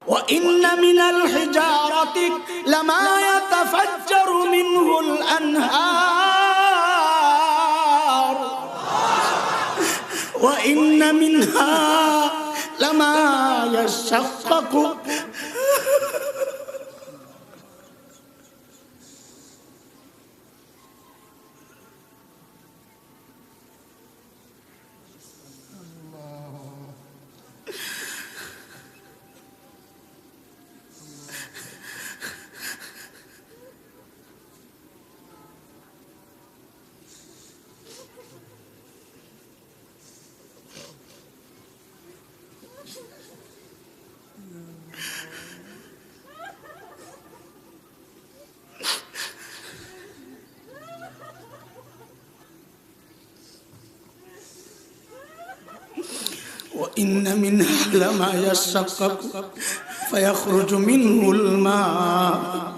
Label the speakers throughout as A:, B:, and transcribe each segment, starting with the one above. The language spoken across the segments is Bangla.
A: وإن من الحجارة لما يتفجر منه الأنهار وإن منها لما يشقق وإن منها لما يشقق فيخرج منه الماء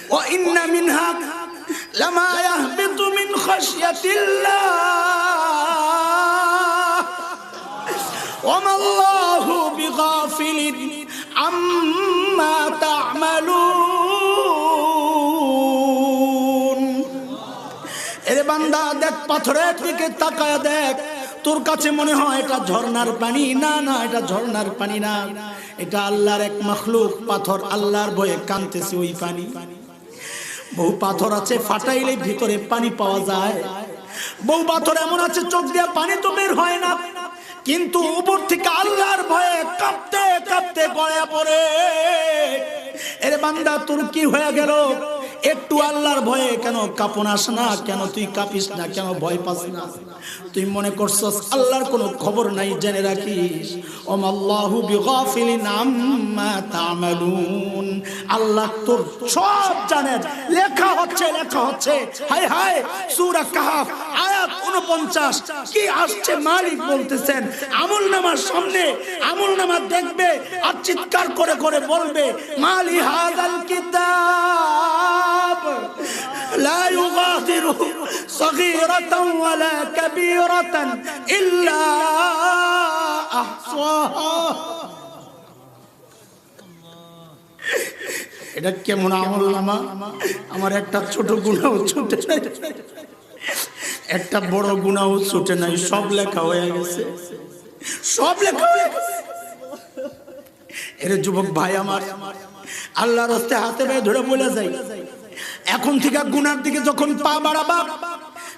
A: وإن منها لما يهبط من خشية الله وما الله بغافل عما تعملون এরে বান্দা দেখ পাথরের দিকে তাকায় দেখ তোর কাছে মনে হয় এটা ঝর্ণার পানি না না এটা ঝর্ণার পানি না এটা আল্লাহর এক মাখলুক পাথর আল্লাহর ভয়ে কাঁদতেছে ওই পানি বহু পাথর আছে ফাটাইলে ভিতরে পানি পাওয়া যায় বহু পাথর এমন আছে চোখ দিয়ে পানি তো বের হয় না কিন্তু উপর থেকে আল্লাহর ভয়ে কাঁপতে কাঁপতে গড়া পড়ে এরে বান্দা তোর কি হয়ে গেল একটু আল্লাহর ভয়ে কেন কাঁপন আসে না কেন তুই কাঁপিস না কেন ভয় পাস না তুই মনে করছস আল্লাহর কোনো খবর নাই জেনে রাখিস ওমাল্লাহু বিগাফিলিন আম্মা তা'মালুন আল্লাহ তোর সব জানেন লেখা হচ্ছে হায় হায় সূরা কাহফ আয়াত 49 কি আসছে মালিক বলতেছেন আমলনামার সামনে আমলনামা দেখবে আর চিৎকার করে করে বলবে মালি হাযাল কিতাব لا يغادر صغيرة ولا كبيرة إلا أحصاها এটা কেমন আমলনামা আমার একটা ছোট গুনাহ ছুটে নাই একটা বড় গুনাহ ছুটে নাই সব লেখা হয়ে গেছে সব লেখা হয়ে গেছে এর যুবক ভাই আমার আল্লাহর রাস্তে হাতে পায়ে ধরে বলে যাই এখন থেকে গুনার দিকে যখন পা বাড়াবা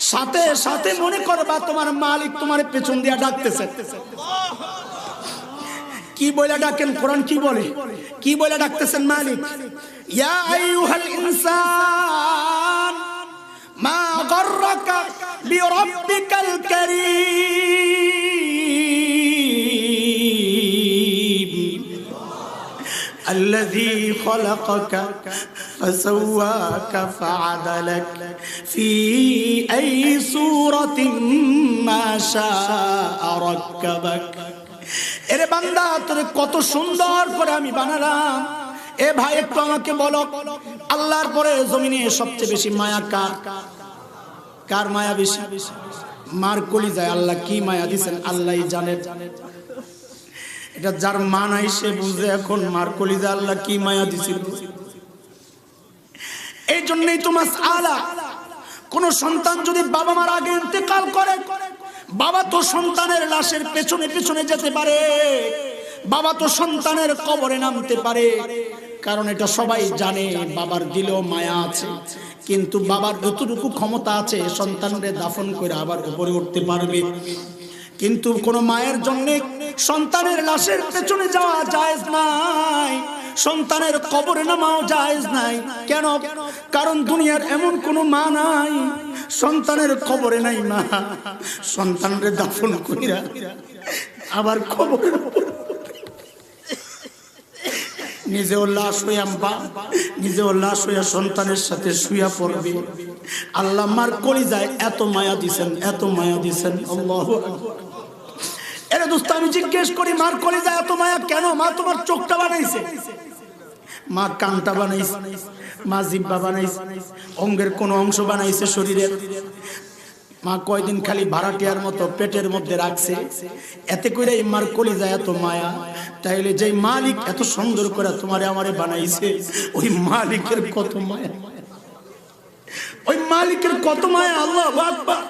A: সাথে সাথে মনে করবা তোমার মালিক তোমার পেছন দিয়া ডাকতেছে কি বলে ডাকেন কোরআন কি বলে ডাকতেছেন মালিক ইয়া আইয়ুহাল ইনসান মা গাররাকা বিরাব্বিকাল কারীম الذي خلقك فسواك فعدلك في أي صورة ما شاء ركبك এরে বান্দা তোরে কত সুন্দর করে আমি বানালাম এ ভাই একটু আমাকে বলো আল্লাহর পরে জমিনে সবচেয়ে বেশি মায়া কার মায়া বেশি মার কলিজায় আল্লাহ কি মায়া দিবেন আল্লাহই জানেন এটা যার মা নাই সে বুঝে এখন মার কলিজা আল্লাহ কি মায়া দিছিল এই জন্যই তো মাসআলা কোন সন্তান যদি বাবা মার আগে ইন্তেকাল করে বাবা তো সন্তানের লাশের পেছনে পেছনে যেতে পারে বাবা তো সন্তানের কবরে নামতে পারে কারণ এটা সবাই জানে বাবার দিলেও মায়া আছে কিন্তু বাবার যতটুকু ক্ষমতা আছে সন্তানকে দাফন করে আবার উপরে উঠতে পারবে কিন্তু কোন মায়ের জন্য সন্তানের লাশের পেছনে যাওয়া জায়েজ নাই সন্তানের কবরে নামাও জায়েজ নাই কেন কারণ দুনিয়ার এমন কোন মা নাই সন্তানের কবরে নাই মা সন্তানরে দাফন কইরা আবার কবরে নিজেও লাশ হইয়া নিজেও লাশ হইয়া সন্তানের সাথে শুইয়া পড়বে আল্লাহ মার কলিজায় এত মায়া দিছেন আল্লাহু আকবার এরে দোস্ত আমি জিজ্ঞেস করি মার কলিজায় এত মায়া কেন মা তোমার চোখটা বানাইছে মা কানটা বানাইছে মা জিহ্বা বানাইছে অঙ্গের কোন অংশ বানাইছে শরীরের মা কয়দিন খালি ভাড়াটিয়ার মতো পেটের মধ্যে রাখছে, এতে করে মার কলিজায় এত মায়া। তাইলে যেই মালিক এত সুন্দর করে তোমারে আমারে বানাইছে, ওই মালিকের কত মায়া, ওই মালিকের কত মায়া। আল্লাহু আকবার।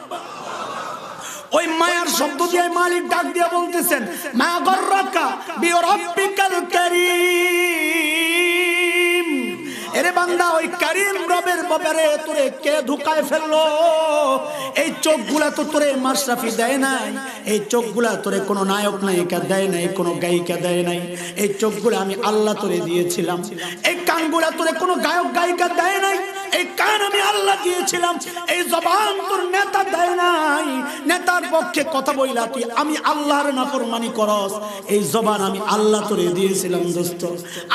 A: ওই মায়ার শব্দ দিয়ে মালিক ডাক দিয়ে বলতেছেন, মা গররাকা বিরাব্বিকাল কারীম। এরে বান্দা, ওই কারীম রবের ব্যাপারে তোরে কে ধোঁকায় ফেললো? এই চোখগুলা তো তোরে মাশরাফি দেয় নাই, এই চোখগুলা তোরে কোনো নায়ক নায়িকা দেয় নাই, কোনো গায়িকা দেয় নাই। এই চোখগুলা আমি আল্লাহ তোরে দিয়েছিলাম। এই কানগুলা তোরে কোনো গায়ক গায়িকা দেয় নাই, এই কান আমি আল্লাহ দিয়েছিলাম। এই জবান তোর নেতা দেয় নাই, নেতার পক্ষে কথা বইলা তুই আমি আল্লাহর নাফরমানি করস। এই জবান আমি আল্লাহ তোরে দিয়েছিলাম দোস্ত।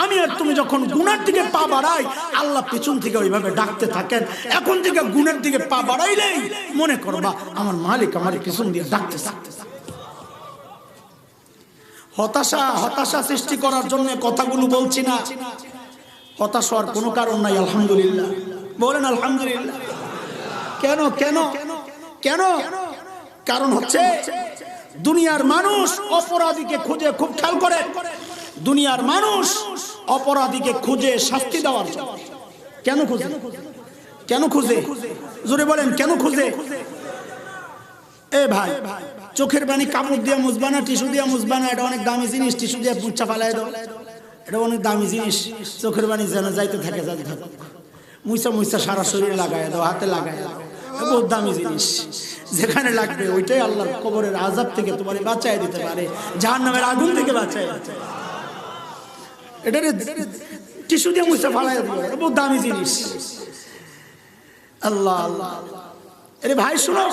A: আমি আর তুমি যখন গুনার দিকে পা বাড়াই, আল্লাহ পিছন থেকে ওইভাবে ডাকতে থাকেন। এখন থেকে গুনার দিকে পা বাড়াইলেই মনে করবা আমার মালিক আমার পিছন দিয়ে ডাকতেছে। হতাশা সৃষ্টি করার জন্য কথাগুলো বলছি না। হতাশ হওয়ার কোনো কারণ নাই। আলহামদুলিল্লাহ বলেন আলহামদুলিল্লাহ। কেন কেন কেন? কারণ হচ্ছে দুনিয়ার মানুষ অপরাধীকে খুঁজে, খুব খেয়াল করে, দুনিয়ার মানুষ অপরাধীকে খুঁজে শাস্তি দেওয়ার জন্য। কেন খুঁজে? কেন খুঁজে? জোরে বলেন কেন খুঁজে? এ ভাই, চোখের পানি কাপড় দিয়ে মুছবানা, টিস্যু দিয়ে মুছবানা, এটা অনেক দামি জিনিস। টিস্যু দিয়ে মুচ্ছা ফালাই দাও, এটা অনেক দামি জিনিস। চোখের পানি যেন যাইতে থাকে, যাইতে থাকে। মুছা সারা শরীরে লাগায় দাও, হাতে লাগায় দাও, বহুত দামি জিনিস। যেখানে লাগবে ওইটাই আল্লাহর কবরের আযাব থেকে তোমারে বাঁচায় দিতে পারে, জাহান্নামের আগুন থেকে বাঁচায়। এটা টিস্যু দিয়ে মুছা ফালাই দাও, এটা বহুত দামি জিনিস। আল্লাহ আল্লাহ। আরে ভাই শোনো,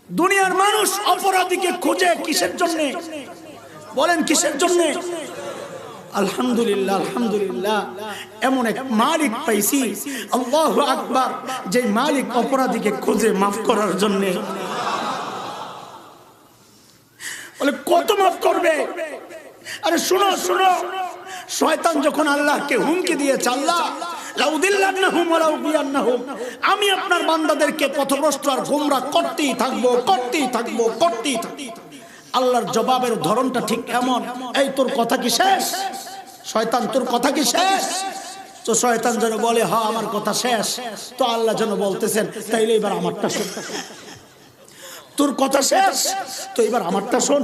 A: দুনিয়ার মানুষ অপরাধীকে খোঁজে কিসের জন্য? বলেন কিসের জন্য? আলহামদুলিল্লাহ আলহামদুলিল্লাহ, এমন এক মালিক পাইছি, আল্লাহু আকবার, যে মালিক অপরাধীকে খোঁজে মাফ করার জন্য। বলে কত মাফ করবে? আরে শুনো শুনো, শয়তান যখন আল্লাহকে হুমকি দিয়েছে, আল্লাহ লাউদিল্লান্নাহুম ওয়া লাউবিয়ান্নাহুম, আমি আপনার বান্দাদেরকে পথভ্রষ্ট আর গোমরা করতেই থাকবো, করতেই থাকবো, করতেই থাকবো। আল্লাহর জবাবের ধরনটা ঠিক এমন, এই তোর কথা কি শেষ? শয়তান তোর কথা কি শেষ? তো শয়তান যেন বলে হ্যাঁ আমার কথা শেষ। তো আল্লাহ যেন বলতেছেন তাইলে এবার আমারটা শোন। তোর কথা শেষ, তো এবার আমারটা শোন।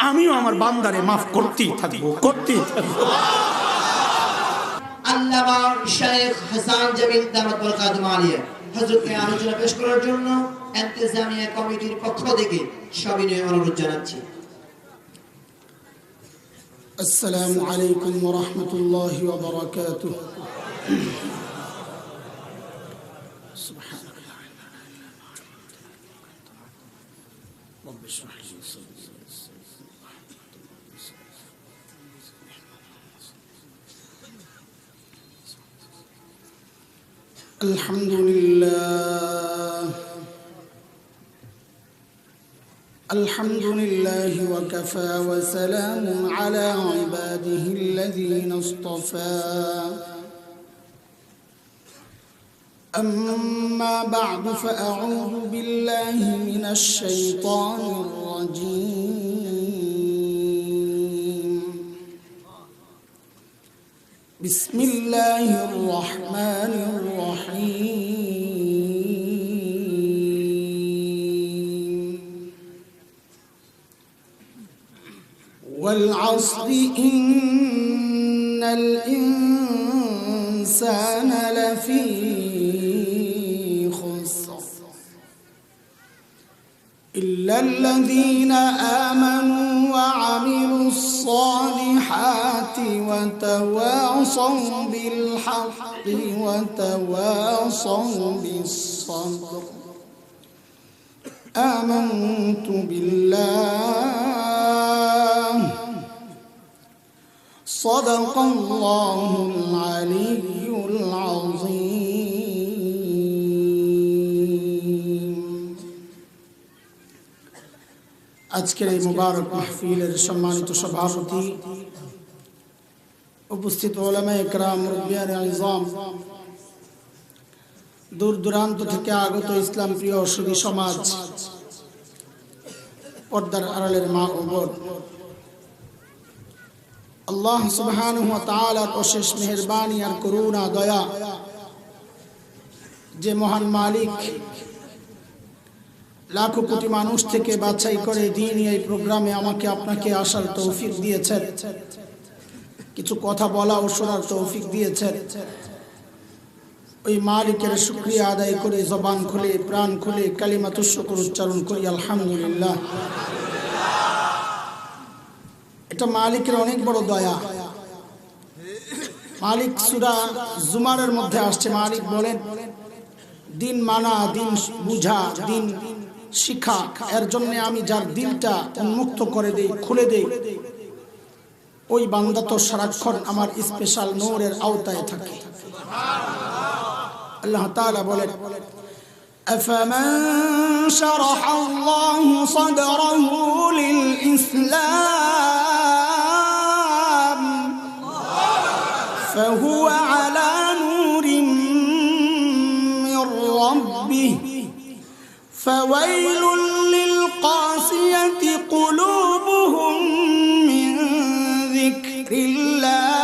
A: আমিও আমার বান্দারে মাফ করতেই থাকবো, করতেই থাকবো।
B: আল্লামা শেখ হাসান জামিল দামাত বরকাতুহু আলিয়া হযরতকে আলোচনা পেশ করার জন্য ইন্তেজামিয়া কমিটির পক্ষ থেকে সবিনয় অনুরোধ জানাচ্ছি।
A: আসসালামু আলাইকুম ওয়া রাহমাতুল্লাহি ওয়া বারাকাতুহু। আলহামদুলিল্লাহ আলহামদুলিল্লাহ ওয়া কাফা ওয়া সালামুন আলা ইবাদিহিল্লাযীনা ইসতাফা। أما بعد فأعوذ بالله من الشيطان الرجيم. بسم الله الرحمن الرحيم. والعصر إن الإنسان لفي إلا الذين آمنوا وعملوا الصالحات وتواصوا بالحق وتواصوا بالصبر. آمنت بالله صدق الله العلي العظيم. আজকের এই মুবারক মাহফিলের সম্মানিত সভাপতি, উপস্থিত উলামায়ে কেরাম, মুরব্বিয়ানে আযম, দূর দূরান্ত থেকে আগত ইসলাম প্রিয় সুধী সমাজ, পর্দার আড়ালের মা ও বোন, আল্লাহ সুবহানাহু ওয়া তাআলার অশেষ মেহেরবানি আর করুণা দয়া, যে মহান মালিক লাখো কোটি মানুষ থেকে বাছাই করে দিনই এই প্রোগ্রামে আমাকে আপনাকে আসার তৌফিক দিয়েছেন, কিছু কথা বলা ও শোনার তৌফিক দিয়েছেন, ওই মালিকের শুকরিয়া আদায় করে জবান খুলে প্রাণ খুলে কালিমাতুশ শুকর উচ্চারণ করি আলহামদুলিল্লাহ। এটা মালিকের অনেক বড় দয়া। মালিক সূরা জুমারের মধ্যে আসছে, মালিক বলেন দিন মানা, দিন বুঝা, দিন শিখা, এর জন্য আমি যার দিলটা উন্মুক্ত করে দেই, খুলে দেই, ওই বান্দা তো সারাক্ষণ আমার স্পেশাল নূরের আওতায় থাকে। আল্লাহ তাআলা বলেন أفمن شرح الله صدره للإسلام فهو على نور من ربه فويل للقاسية قلوبهم من ذكر الله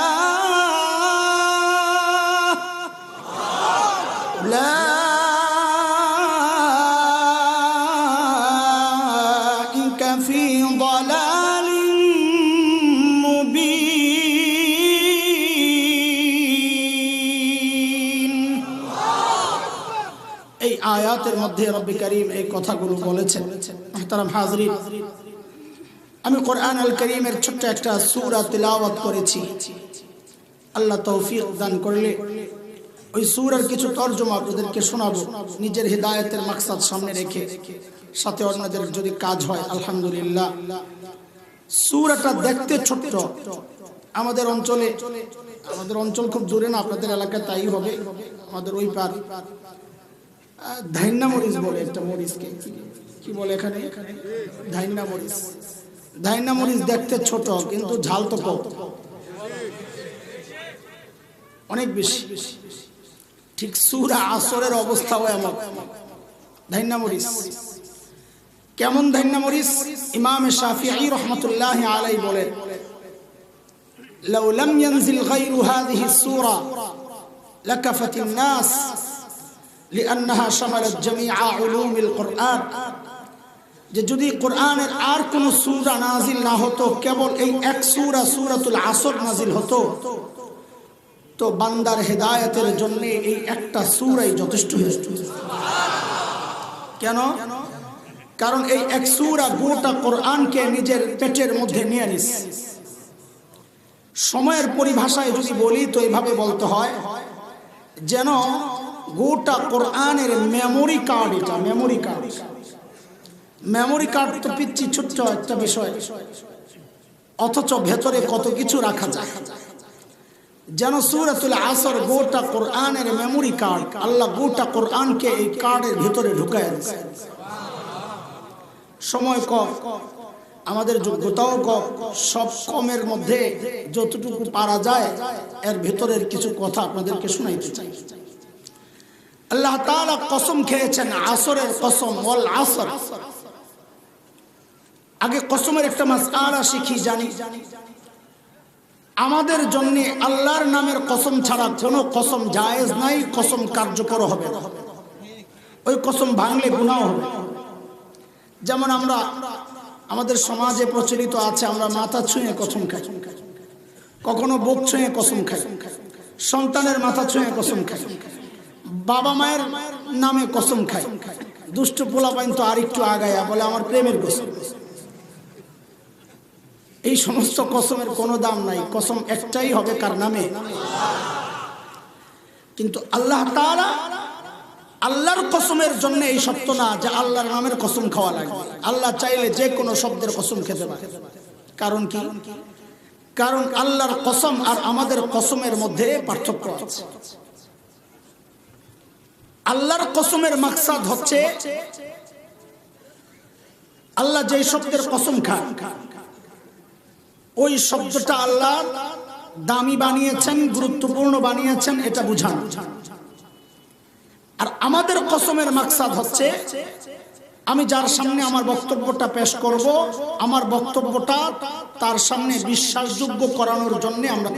A: أولئك في ضلال مبين। এই আয়াতের মধ্যে রব্বি কারীম এই কথাগুলো বলেছেন। মুহতারাম হাজরিন, আমি কোরআন আল কারীমের ছোট্ট একটা সূরা তিলাওয়াত করেছি। আল্লাহ তৌফিক দান করলে ওই সূরার কিছু তরজমা আপনাদেরকে শোনাবো, নিজের হিদায়াতের মাকসাদ সামনে রেখে, সাথে অন্যদের যদি কাজ হয় আলহামদুলিল্লাহ। সূরাটা দেখতে ছোট্ট, আমাদের অঞ্চল খুব দূরে না, আপনাদের এলাকায় তাই হবে, আমাদের ওই পার ধাইন্না মরিচ বলে একটা মরিচকে, কি বলে এখানে, ধাইন্না মরিচ দেখতে ছোট কিন্তু ঝাল তো কম, অনেক বেশি। ঠিক সূরা আসরের অবস্থাও এমন। ধাইন্না মরিচ কেমন? ধাইন্না মরিচ ইমাম শাফিঈ রাহমাতুল্লাহি আলাইহি বলেন, লাউ লাম ইয়ানজিল গায়রু হাযিহি সূরা লাকাফাতিন নাস লিআন্নাহা শামালাত জামিআ উলুমিল কুরআন, যে যদি কোরআনের আর কোন সূরা নাজিল না হতো, কেবল এই এক সূরা সূরাতুল আসর নাজিল হতো, তো বান্দার হেদায়েতের জন্য এই একটা সূরাই যথেষ্ট হয়েছে। কেন? কারণ এই এক সূরা গোটা কোরআনকে নিজের পেটের মধ্যে নিয়ে নিছে। সময়ের পরিভাষায় যদি বলি তো এইভাবে বলতে হয়, যেন গোটা কোরআনের মেমোরি কার্ড। এটা মেমোরি কার্ড তো পিচ্ছি ছোট্ট একটা বিষয়, অথচ ভেতরে কত কিছু রাখা যায়। যেন সূরাতুল আসর গোটা কোরআনের মেমোরি কার্ড, আল্লাহ গোটা কোরআনকে এই কার্ডের ভিতরে ঢুকায় দিয়েছে। সময় কম, আমাদের যোগ্যতাও কম, সব কমের মধ্যে যতটুকু পারা যায় এর ভিতরের কিছু কথা আপনাদেরকে শোনাইতে চাই। আল্লাহ তাআলা কসম খেয়েছেন, আসরের কসম, ওয়াল আসর। আগে কসমের একটা মাসআলা শিখি, জানি আমাদের জন্য আল্লাহর নামের কসম ছাড়া কোনো কসম জায়েজ নাই, কসম কার্যকর হবে না, ওই কসম ভাঙলে গুনাহ হবে। যেমন আমরা আমাদের সমাজে প্রচলিত আছে, আমরা মাথা ছুঁয়ে কসম খাই, কখনো বুক ছুঁয়ে কসম খাই, সন্তানের মাথা ছুঁয়ে কসম খাই, বাবা মায়ের নামে কসম খাই, দুষ্ট পোলাপাইন তো আরেকটু আগায়া বলে আমার প্রেমের কসম। এই সমস্ত কসমের কোনো দাম নাই, কসম একটাই হবে, কার নামে? কিন্তু আল্লাহ তাআলা আল্লাহর কসমের জন্য এই শর্ত না যে আল্লাহর নামের কসম খাওয়া লাগবে। আল্লাহ চাইলে যে কোনো শব্দের কসম খেতে পারে। কারণ কি? কারণ আল্লাহর কসম আর আমাদের কসমের মধ্যে পার্থক্য আছে। আল্লাহর কসমের মাকসাদ হচ্ছে আল্লাহ যে শব্দের কসম খান, ওই শব্দটা আল্লাহ দামি বানিয়েছেন, গুরুত্বপূর্ণ বানিয়েছেন, এটা বুঝান। আর আমাদের কসমের মাকসাদ হচ্ছে আমি যার সামনে আমার বক্তব্যটা পেশ করব, আমার বক্তব্যটা তার সামনে বিশ্বাসযোগ্য করানোর জন্য আমরা